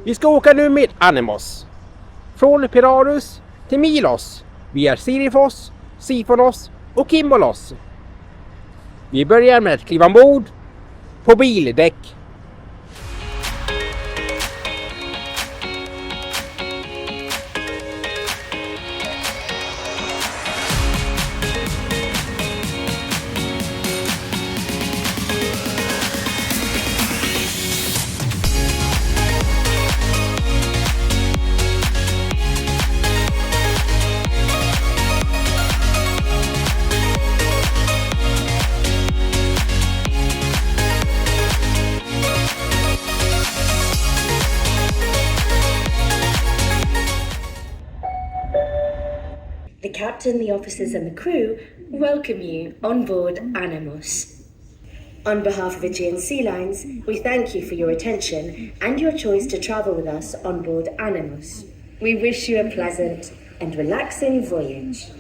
Vi ska åka nu med Anemos. Från Pirarus till Milos. Via Sirifos, Sifonos och Kimbolos. Vi börjar med att kliva ombord på bildäck. The captain, the officers and the crew welcome you on board Anemos. On behalf of Aegean Sea Lines, we thank you for your attention and your choice to travel with us on board Anemos. We wish you a pleasant and relaxing voyage.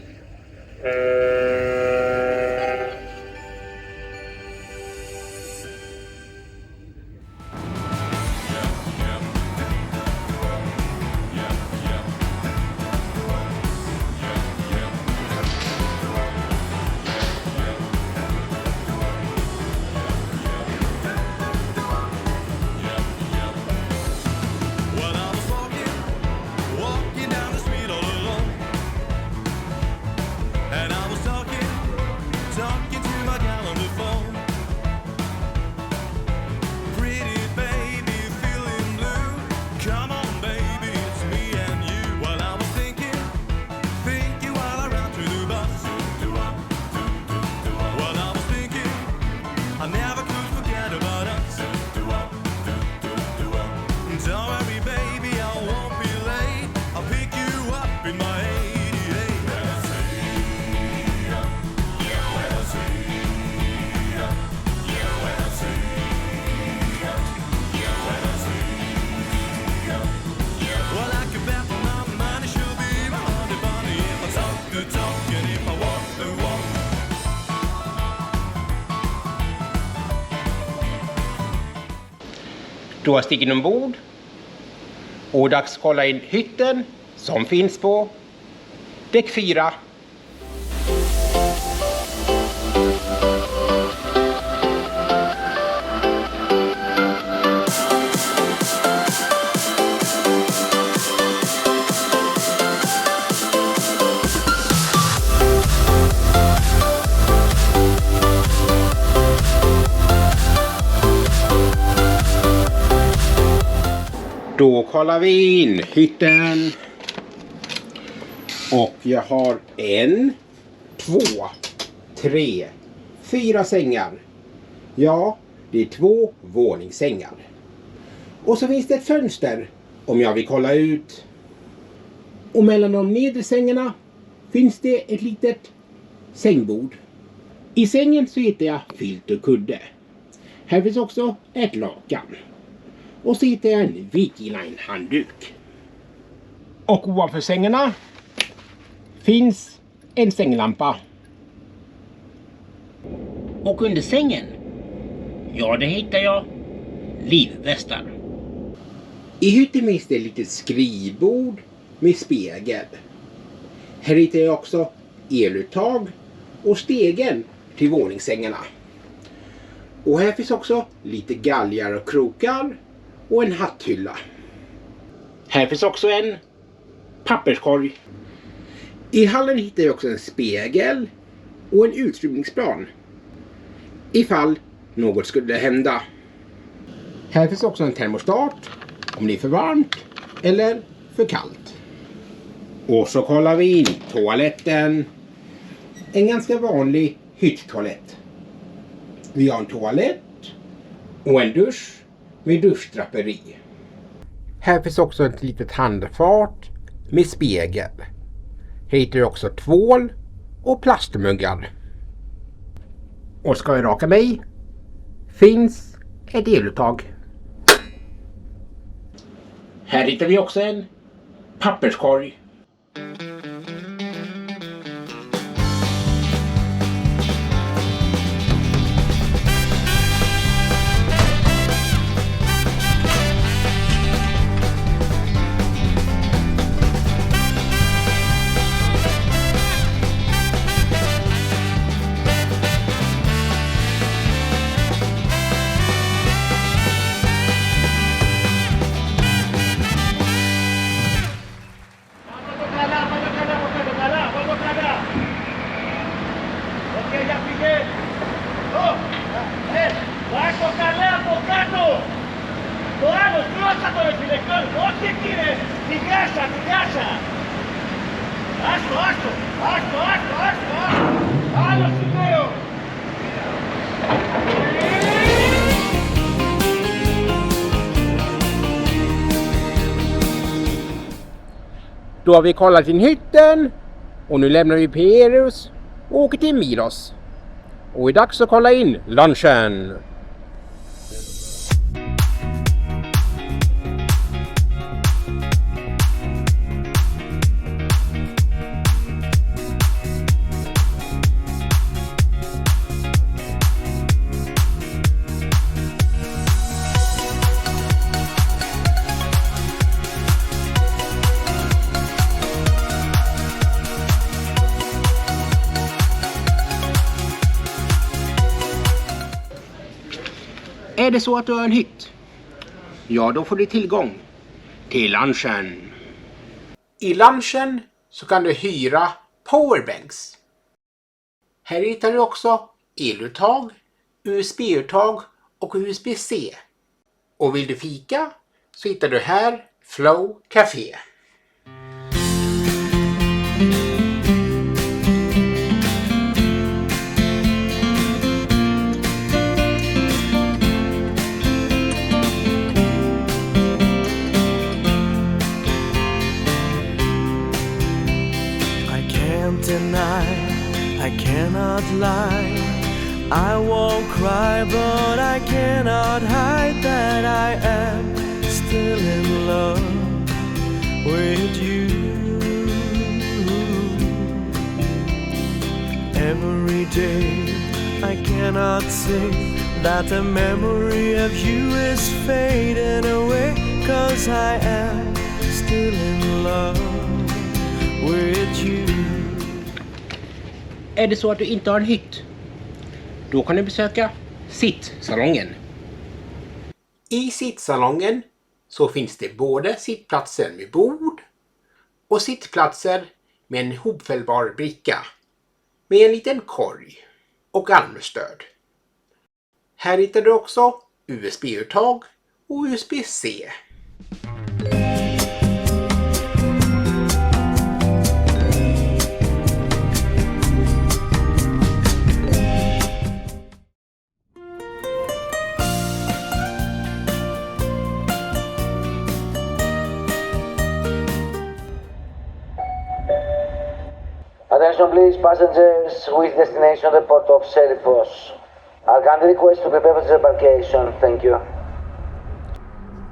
Då har stigit ombord och dags att kolla in hytten som finns på däck 4. Då kollar vi in hytten. Och jag har 1, 2, 3, 4 sängar. Ja, det är 2 våningssängar. Och så finns det ett fönster om jag vill kolla ut. Och mellan de nedre sängarna finns det ett litet sängbord. I sängen så hittar jag filt och kudde. Här finns också ett lakan. Och så hittar jag en Viking Line handduk. Och ovanför sängarna finns en sänglampa. Och under sängen, ja, det hittar jag livvästar. I hytten finns det ett litet skrivbord med spegel. Här hittar jag också eluttag och stegen till våningssängarna. Och här finns också lite galgar och krokar och en hatthylla. Här finns också en papperskorg. I hallen hittar jag också en spegel och en utrymningsplan ifall något skulle hända. Här finns också en termostat om det är för varmt eller för kallt. Och så kollar vi in toaletten. En ganska vanlig hytttoalett. Vi har en toalett och en dusch med duschdraperi. Här finns också ett litet handfat med spegel. Här hittar jag också tvål och plastmuggar. Och ska jag raka mig finns ett eluttag. Här hittar vi också en papperskorg. Då har vi kollat in hytten och nu lämnar vi Perus och åker till Milos. Och det är dags att kolla in lunchen. Är det så att du har en hytt? Ja, då får du tillgång till lunchen. I lunchen så kan du hyra powerbanks. Här hittar du också eluttag, USB-uttag och USB-C. Och vill du fika så hittar du här Flow Café. I cannot lie, I won't cry, but I cannot hide that I am still in love with you. Every day I cannot say that the memory of you is fading away, 'cause I am still in love with you. Är det så att du inte har en hytt? Då kan du besöka sittsalongen. I sittsalongen så finns det både sittplatser med bord och sittplatser med en hopfällbar bricka med en liten korg och armstöd. Här hittar du också USB-uttag och USB-C. Attention please, passengers with destination the port of Serifos. I'll kindly request to prepare for disembarkation, thank you.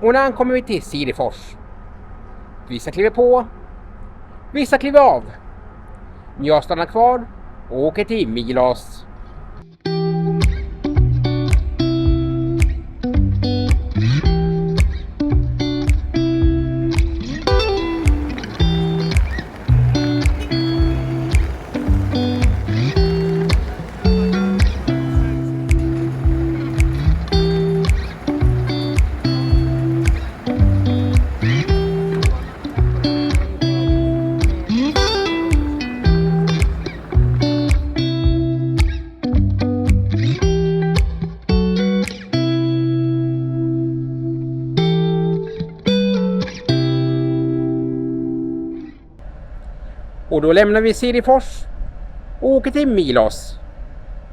Och när kommer vi till Sirifos. Vissa kliver på, vissa kliver av. Jag stannar kvar och åker till Milos. Och då lämnar vi Sirifos och åker till Milos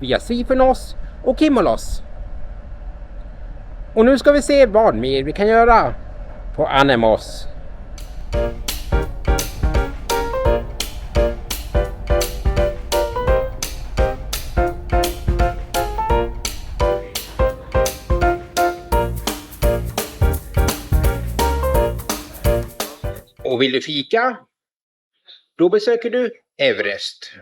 via Sifonos och Kimolos. Och nu ska vi se vad mer vi kan göra på Anemos. Och vill du fika? Då besöker du Everest.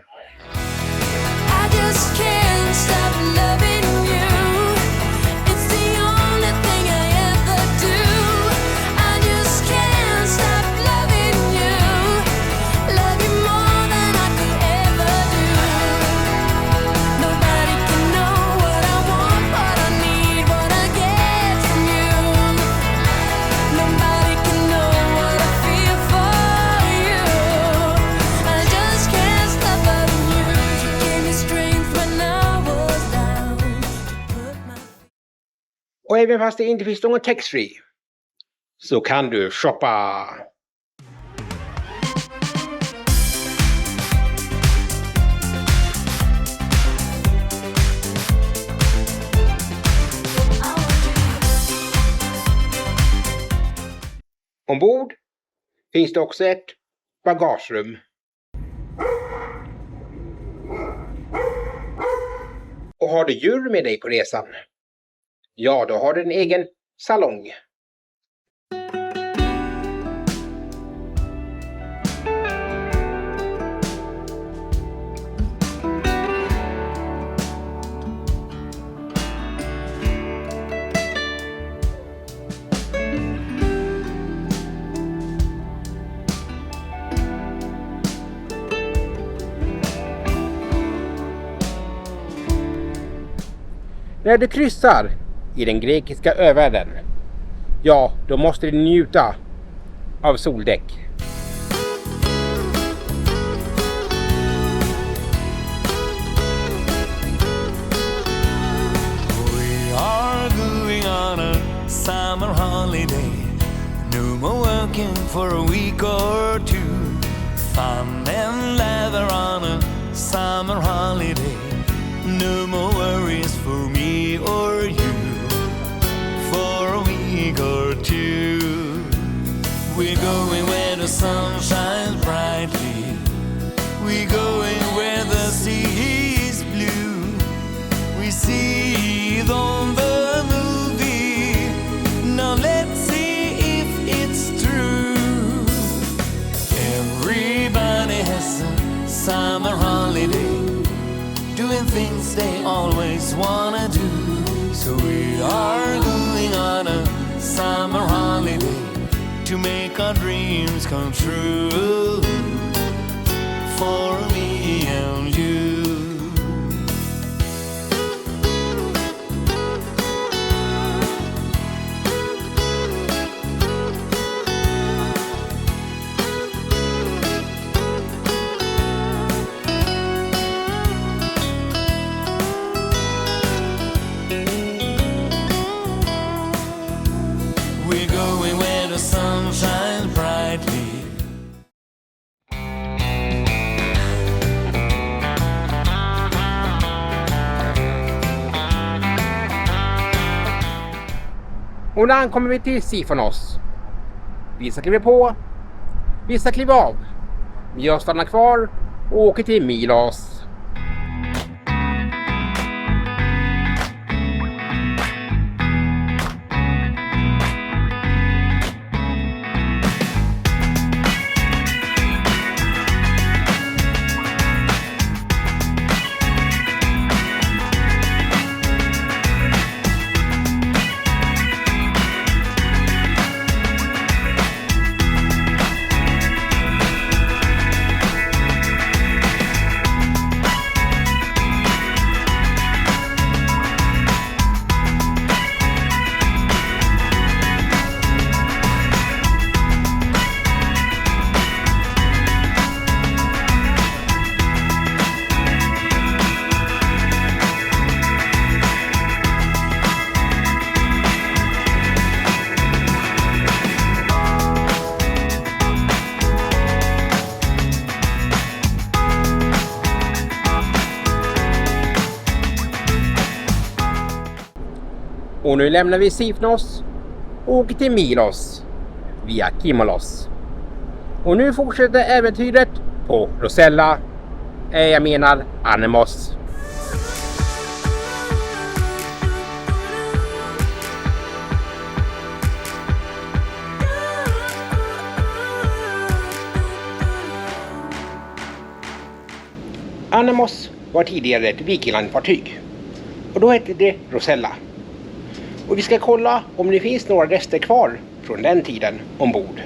Och även fast det inte finns någon tax-free så kan du shoppa. Ombord finns det också ett bagagerum. Och har du djur med dig på resan? Ja, då har du en egen salong. När du kryssar i den grekiska övärlden, ja, då måste du njuta av soldäck. We are going on a summer holiday. No more working for a week or two. Fun and leather on a summer holiday. No more worries for me or you. For a week or two. We're going where the sun shines brightly. We're going where the sea is blue. We see it on the movie. Now let's see if it's true. Everybody has a summer holiday, doing things they always wanna do. So we are going on a summer holiday to make our dreams come true. For me and you. We're going where the sun shines brightly. Och när kommer vi till Sifonos? Vissa kliver på, vissa kliver av. Jag stannar kvar och åker till Milos. Och nu lämnar vi Sifonos och åker till Milos via Kimolos. Och nu fortsätter äventyret på Rosella, jag menar Anemos. Anemos var tidigare ett vikinglandfartyg och då hette det Rosella. Och vi ska kolla om det finns några rester kvar från den tiden ombord.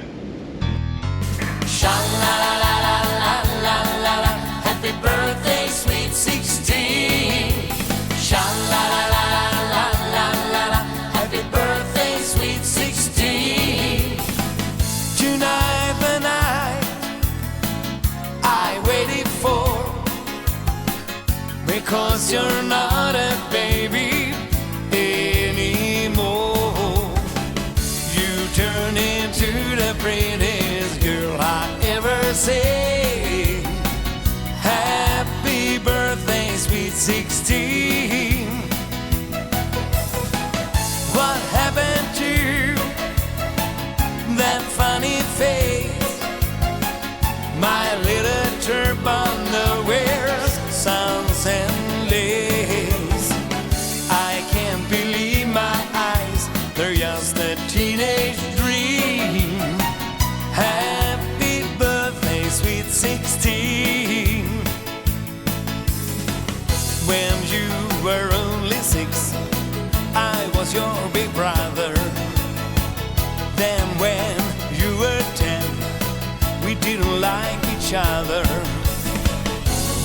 Happy birthday, sweet 16. Happy birthday, sweet 16. Tonight the night I waited for, because you're not a baby anymore. You turn into the prettiest girl I ever seen. Happy birthday, sweet 16. What happened to that fun each other.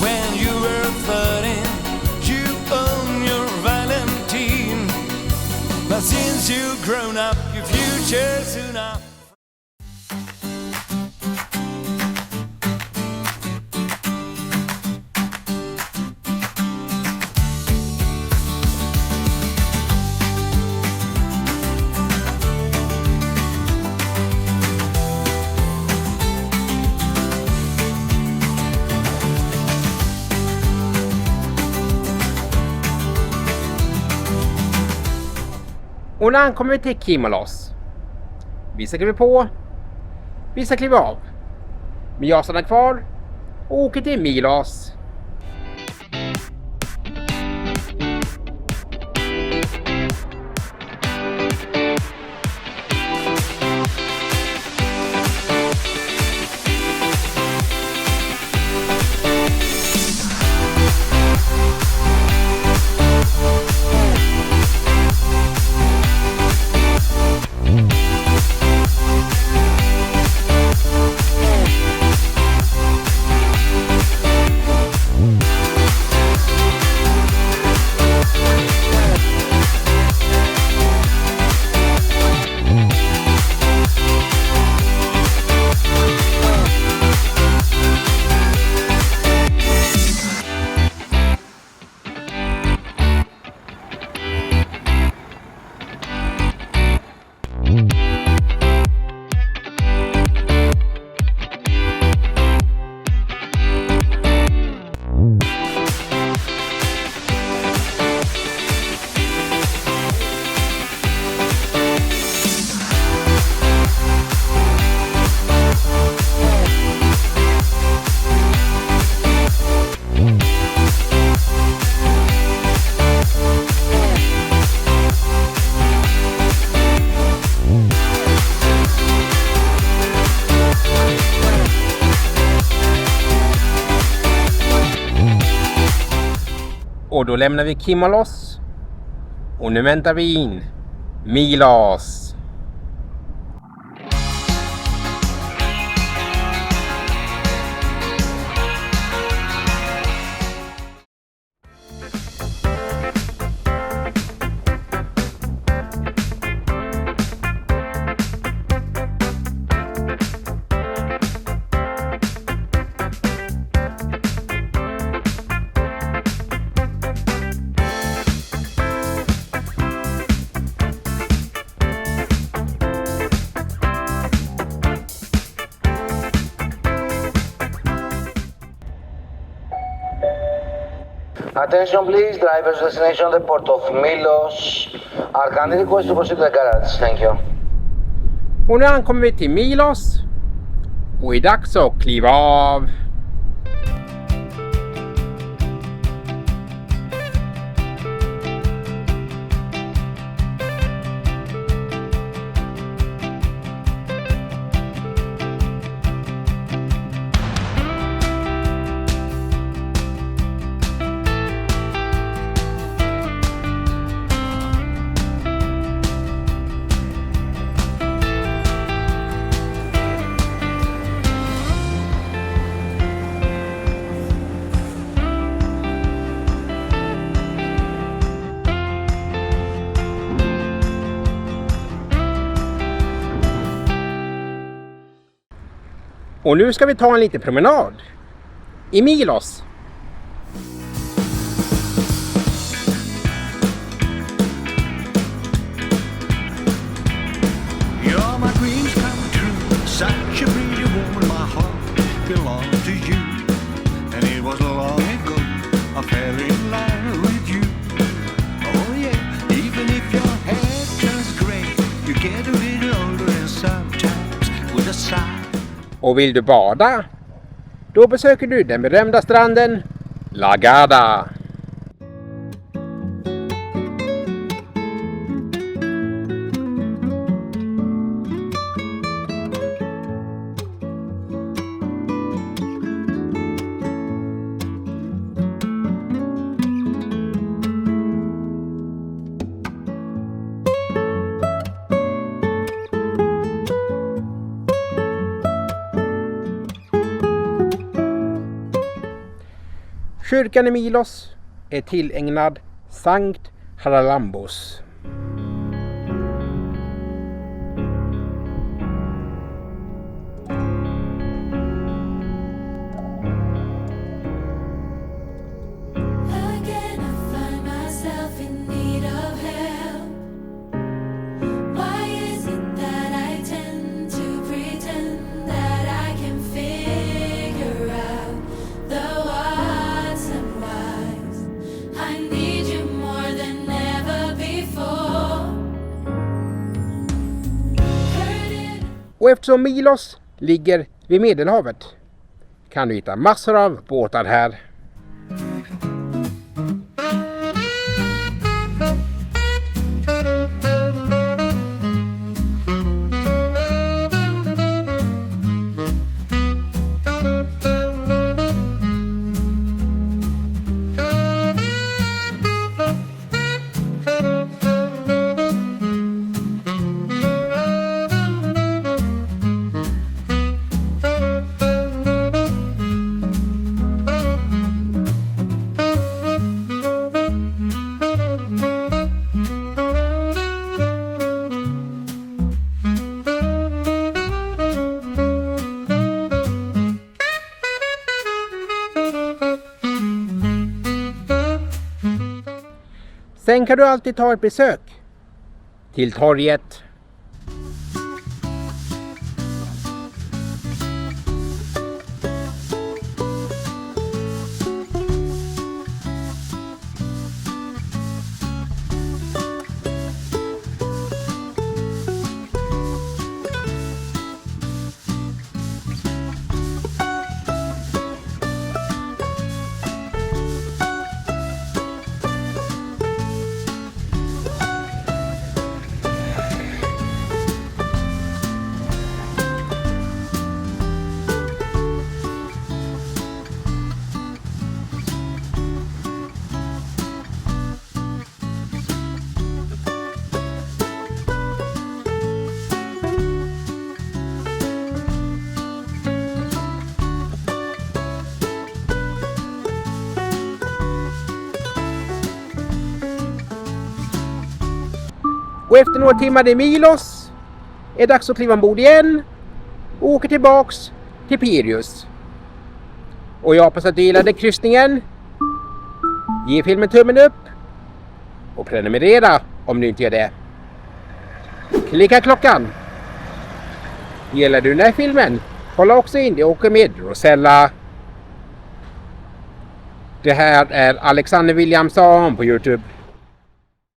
When you were 13, you own your Valentine. But since you've grown up, your future's soon up. Och när han kommer till Kimolos, vissa kliver på, vissa kliver av. Men jag stannar kvar och åker till Milos. Och då lämnar vi Kimolos. Och nu väntar vi in Milos. Attention please, driver's destination, the port of Milos. Our kindly request to proceed to the garage, thank you. Och nu ankommer vi till Milos. Och är dags att kliva av. Och nu ska vi ta en liten promenad i Milos. You're my dreams come true. Such a pretty woman, my heart belonged to you. And it was long ago I fell in love with you. Oh yeah, even if your hair turns grey, you get a little older and sometimes with a sigh. Och vill du bada? Då besöker du den berömda stranden La Garda. Kyrkan i Milos är tillägnad Sankt Haralambos. Och eftersom Milos ligger vid Medelhavet kan du hitta massor av båtar här. Sen kan du alltid ta ett besök till torget. Och efter några timmar i Milos är det dags att kliva ombord igen och åka tillbaks till Piraeus. Och jag hoppas att du gillade kryssningen. Ge filmen tummen upp och prenumerera om du inte gör det. Klicka klockan. Gillar du den här filmen? Kolla också in det och åker med Rosella. Det här är Alexander Williamson på YouTube.